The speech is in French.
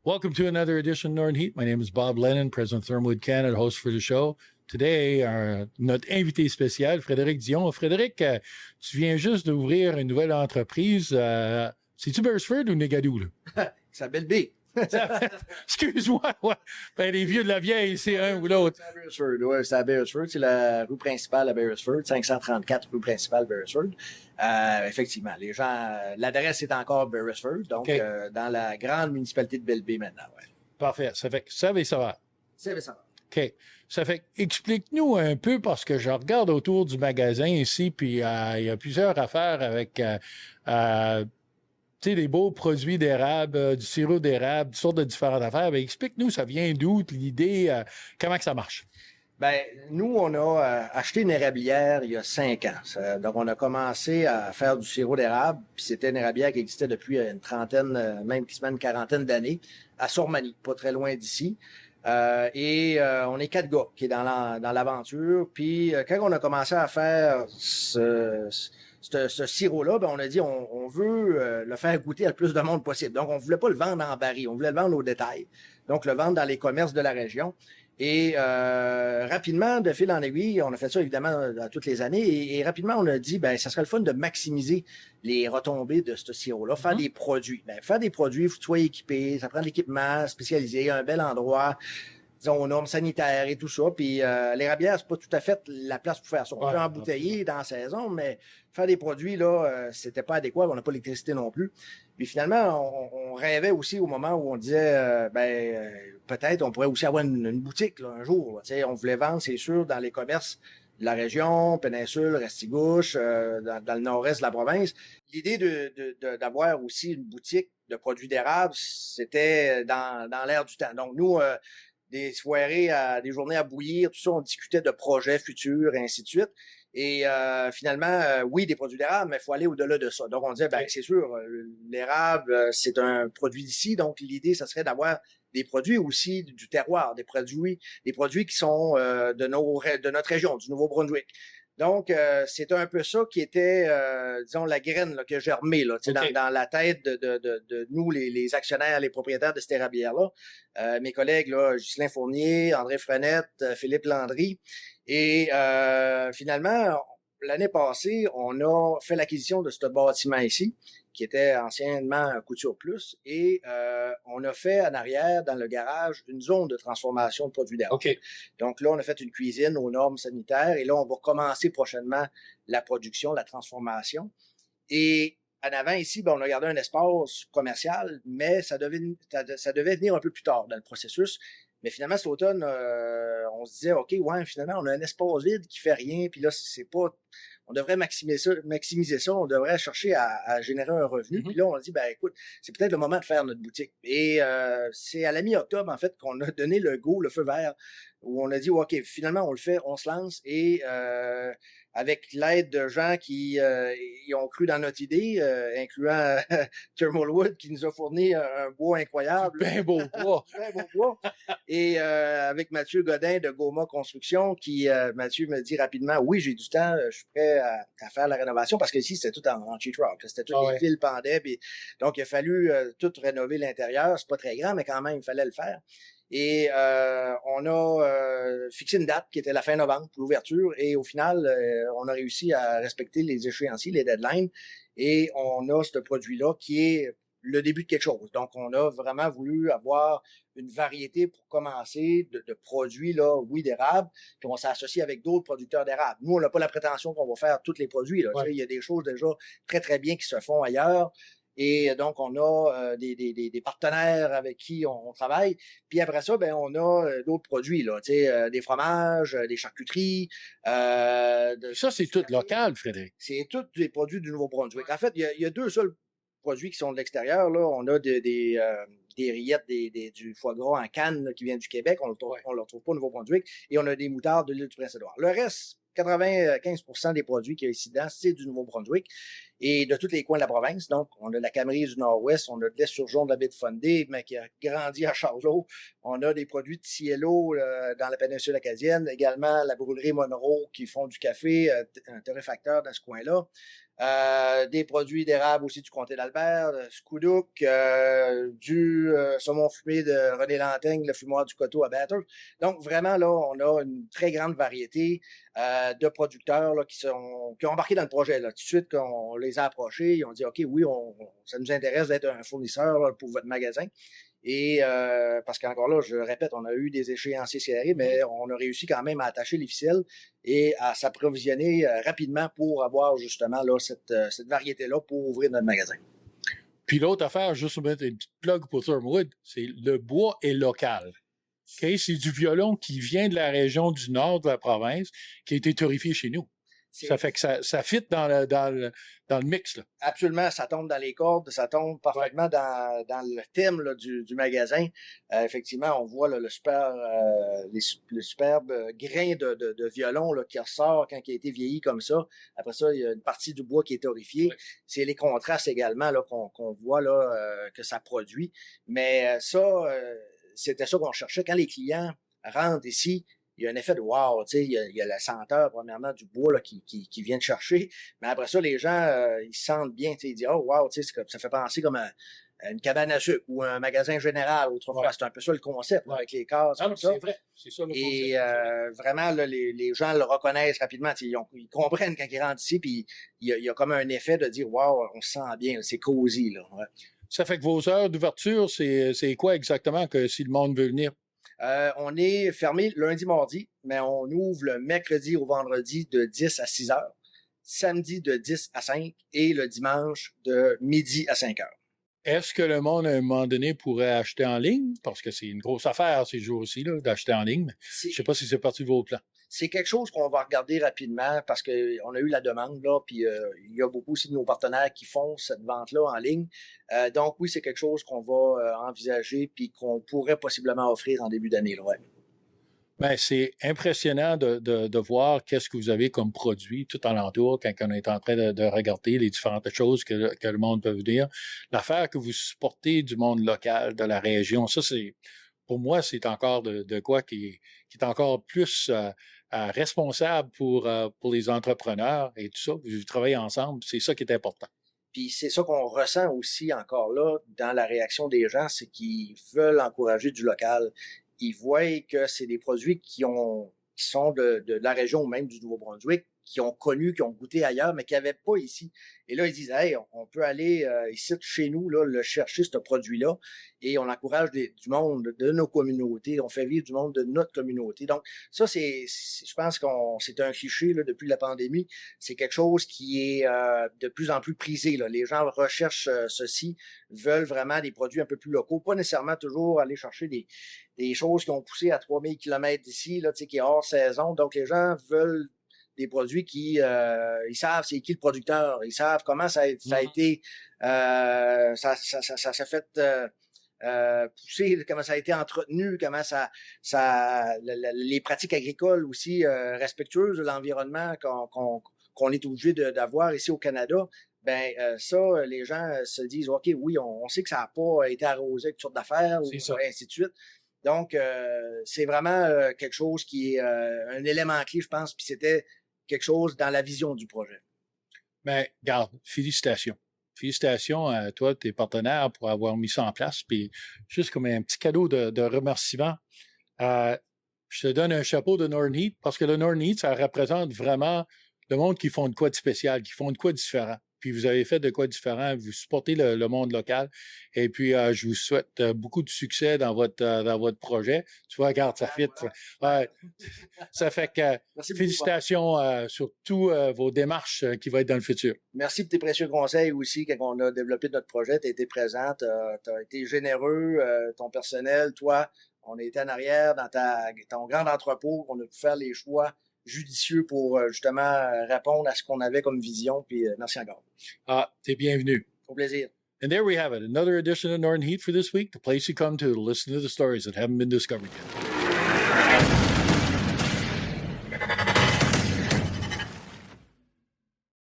Welcome to another edition of Northern Heat. My name is Bob Lennon, President of Thermwood Canada, host for the show. Today, notre invité spécial, Frédéric Dion. Frédéric, tu viens juste d'ouvrir une nouvelle entreprise. C'est-tu Beresford ou Négadou, là? Ça s'appelle B. Excuse-moi, ouais. Ben, les vieux de la vieille, c'est un ou l'autre. C'est à Beresford, ouais, c'est à Beresford. C'est la rue principale à Beresford, 534 rue principale Beresford. Effectivement, les gens, l'adresse est encore Beresford, donc Okay. dans la grande municipalité de Belle-Baie maintenant, ouais. Parfait. Ça fait que ça va, ça va. C'est ça. OK. Ça fait explique-nous un peu, parce que je regarde autour du magasin ici, puis il y a plusieurs affaires avec tu sais, des beaux produits d'érable, du sirop d'érable, toutes sortes de différentes affaires. Ben, explique-nous, ça vient d'où, l'idée, comment que ça marche? Ben, nous, on a acheté une érablière il y a 5 ans. Donc, on a commencé à faire du sirop d'érable, puis c'était une érablière qui existait depuis une trentaine, même quasiment une quarantaine d'années, à Sormani, pas très loin d'ici. On est 4 gars qui est dans l'aventure. Puis quand on a commencé à faire ce sirop-là, ben on a dit on veut le faire goûter à le plus de monde possible. Donc, on voulait pas le vendre en baril, on voulait le vendre au détail. Donc, le vendre dans les commerces de la région. Et rapidement, de fil en aiguille, on a fait ça évidemment toutes les années. Et rapidement, on a dit, ben, ça serait le fun de maximiser les retombées de ce sirop-là, faire des produits. Ben, faire des produits, il faut que tu sois équipé, ça prend de l'équipement spécialisé, un bel endroit, disons, aux normes sanitaires et tout ça. Puis l'érablière, c'est pas tout à fait la place pour faire ça. On peut embouteiller dans la saison, mais faire des produits, là, c'était pas adéquat. On n'a pas l'électricité non plus. Puis finalement, on rêvait aussi au moment où on disait, peut-être on pourrait aussi avoir une boutique là, un jour. Là. On voulait vendre, c'est sûr, dans les commerces de la région, péninsule, Restigouche, dans le nord-est de la province. L'idée d'avoir aussi une boutique de produits d'érable, c'était dans l'air du temps. Donc nous, des soirées, des journées à bouillir, tout ça, on discutait de projets futurs et ainsi de suite. Et finalement, oui, des produits d'érable, mais il faut aller au-delà de ça. Donc, on disait, ben c'est sûr, l'érable, c'est un produit d'ici. Donc, l'idée, ça serait d'avoir des produits aussi du terroir, des produits qui sont de notre région, du Nouveau-Brunswick. Donc, c'est un peu ça qui était, disons, la graine là, qui a germé là, dans la tête de nous, les actionnaires, les propriétaires de cette érablière-là. Mes collègues, là, Ghislain Fournier, André Frenette, Philippe Landry. Et finalement, l'année passée, on a fait l'acquisition de ce bâtiment ici, qui était anciennement Couture Plus, et on a fait en arrière, dans le garage, une zone de transformation de produits d'érable. Okay. Donc là, on a fait une cuisine aux normes sanitaires, et là, on va recommencer prochainement la production, la transformation. Et en avant ici, ben, on a gardé un espace commercial, mais ça devait venir un peu plus tard dans le processus. Mais finalement, cet automne, on se disait, OK, ouais, finalement, on a un espace vide qui fait rien, puis là, c'est pas... On devrait maximiser ça, on devrait chercher à générer un revenu. Puis là, on a dit, ben écoute, c'est peut-être le moment de faire notre boutique. Et c'est à la mi-octobre, en fait, qu'on a donné le go, le feu vert, où on a dit, OK, finalement, on le fait, on se lance. Et avec l'aide de gens qui y ont cru dans notre idée, incluant Thermalwood, qui nous a fourni un bois incroyable. Ben beau bois. Ben beau bois. Et avec Mathieu Godin de Goma Construction, Mathieu me dit rapidement, oui, j'ai du temps, je suis prêt à faire la rénovation, parce que ici, c'était tout en sheet rock. C'était tous les fils pendaient. Puis, donc, il a fallu tout rénover l'intérieur. C'est pas très grand, mais quand même, il fallait le faire. Et on a fixé une date qui était la fin novembre pour l'ouverture. Et au final, on a réussi à respecter les échéanciers, les deadlines. Et on a ce produit-là qui est le début de quelque chose. Donc, on a vraiment voulu avoir une variété pour commencer de produits, là, oui, d'érable, puis on s'est associé avec d'autres producteurs d'érable. Nous, on n'a pas la prétention qu'on va faire tous les produits, là. Tu sais, il y a des choses déjà très, très bien qui se font ailleurs. Et donc, on a des partenaires avec qui on travaille. Puis après ça, ben on a d'autres produits, là, tu sais, des fromages, des charcuteries. Ça, c'est tout local, Frédéric. C'est tous des produits du Nouveau-Brunswick. En fait, il y a deux seuls produits qui sont de l'extérieur. Là, on a des rillettes, du foie gras en canne là, qui vient du Québec. On le retrouve pas au Nouveau-Brunswick. Et on a des moutardes de l'île du Prince-Édouard. Le reste, 95% des produits qu'il y a ici dedans, c'est du Nouveau-Brunswick. et de tous les coins de la province. Donc, on a la Camerie du Nord-Ouest, on a de l'esturgeon de la baie de Fundy, mais qui a grandi à Charlot. On a des produits de Cielo dans la péninsule acadienne, également la brûlerie Monroe qui font du café, un torréfacteur dans ce coin-là. Des produits d'érable aussi du comté d'Albert, Scoudouk, du saumon fumé de René Lantaigne, le fumoir du coteau à Bathurst. Donc, vraiment, là, on a une très grande variété de producteurs là, qui ont embarqué dans le projet. Là. Tout de suite, quand on les a approchés, ils ont dit, OK, oui, ça nous intéresse d'être un fournisseur là, pour votre magasin. Et parce qu'encore là, je répète, on a eu des échéanciers serrés, mais on a réussi quand même à attacher les ficelles et à s'approvisionner rapidement pour avoir justement là, cette variété-là pour ouvrir notre magasin. Puis l'autre affaire, juste pour mettre une petite plug pour Thermwood, c'est le bois est local. Okay? C'est du violon qui vient de la région du nord de la province, qui a été torréfié chez nous. Ça fait que ça fit dans le mix. Là. Absolument, ça tombe dans les cordes, ça tombe parfaitement dans le thème là, du magasin. Effectivement, on voit là, le superbe grain de violon là, qui ressort quand il a été vieilli comme ça. Après ça, il y a une partie du bois qui est torréfié. Ouais. C'est les contrastes également là, qu'on voit là, que ça produit. Mais c'était ça qu'on cherchait. Quand les clients rentrent ici, il y a un effet de wow, tu sais, il y a la senteur, premièrement, du bois là, qui vient de chercher. Mais après ça, les gens, ils se sentent bien, tu sais, ils disent, oh wow, tu sais, ça fait penser comme une cabane à sucre ou un magasin général autrefois. Ouais. C'est un peu ça le concept, là, avec les cases. Non, c'est vrai. C'est ça le concept. Et vraiment, là, les gens le reconnaissent rapidement. Ils comprennent quand ils rentrent ici, puis il y a comme un effet de dire, wow, on se sent bien, c'est cosy, là. Ouais. Ça fait que vos heures d'ouverture, c'est quoi exactement que si le monde veut venir? On est fermé lundi, mardi, mais on ouvre le mercredi au vendredi de 10 à 6 heures, samedi de 10 à 5 et le dimanche de midi à 5 heures. Est-ce que le monde, à un moment donné, pourrait acheter en ligne? Parce que c'est une grosse affaire ces jours-ci, là, d'acheter en ligne. Je ne sais pas si c'est parti de vos plans. C'est quelque chose qu'on va regarder rapidement parce qu'on a eu la demande, là, puis il y a beaucoup aussi de nos partenaires qui font cette vente-là en ligne. Donc oui, c'est quelque chose qu'on va envisager puis qu'on pourrait possiblement offrir en début d'année. Là, ouais. Ben, c'est impressionnant de voir qu'est-ce que vous avez comme produit tout alentour quand on est en train de regarder les différentes choses que le monde peut dire. L'affaire que vous supportez du monde local, de la région, ça, c'est pour moi, c'est encore de quoi qui est encore plus responsable pour les entrepreneurs et tout ça. Vous travaillez ensemble, c'est ça qui est important. Puis c'est ça qu'on ressent aussi encore là dans la réaction des gens, c'est qu'ils veulent encourager du local. Ils voient que c'est des produits qui sont de la région ou même du Nouveau-Brunswick, qui ont connu, qui ont goûté ailleurs, mais qui n'avaient pas ici. Et là, ils disent, hey, on peut aller ici chez nous, là, le chercher, ce produit-là, et on encourage du monde de nos communautés, on fait vivre du monde de notre communauté. Donc, ça, je pense que c'est un cliché là, depuis la pandémie. C'est quelque chose qui est de plus en plus prisé. Là. Les gens recherchent ceci, veulent vraiment des produits un peu plus locaux, pas nécessairement toujours aller chercher des choses qui ont poussé à 3000 km d'ici, là, qui est hors saison. Donc, les gens veulent des produits qui, ils savent c'est qui le producteur, ils savent comment ça a été, ça s'est fait pousser, comment ça a été entretenu, comment les pratiques agricoles aussi respectueuses de l'environnement qu'on est obligé d'avoir ici au Canada. Ben ça, les gens se disent, OK, oui, on sait que ça n'a pas été arrosé avec toutes sortes d'affaires, ou ainsi de suite. Donc, c'est vraiment quelque chose qui est un élément clé, je pense, puis c'était quelque chose dans la vision du projet. Bien, garde, félicitations. Félicitations à toi, tes partenaires, pour avoir mis ça en place. Puis, juste comme un petit cadeau de remerciement, je te donne un chapeau de Northern Heat parce que le Northern Heat, ça représente vraiment le monde qui font de quoi de spécial, qui font de quoi de différent. Puis vous avez fait de quoi différent, vous supportez le monde local. Et puis, je vous souhaite beaucoup de succès dans votre projet. Tu vois, regarde, ça fit. Ouais. Ça fait que félicitations sur tous vos démarches qui vont être dans le futur. Merci pour tes précieux conseils aussi. Quand on a développé notre projet, tu as été présent, tu as été généreux, ton personnel, toi, on a été en arrière dans ton grand entrepôt, on a pu faire les choix judicieux pour justement répondre à ce qu'on avait comme vision. Puis merci encore. Ah, t'es bienvenu. Au plaisir. And there we have it, another edition of Northern Heat for this week, the place you come to listen to the stories that haven't been discovered yet.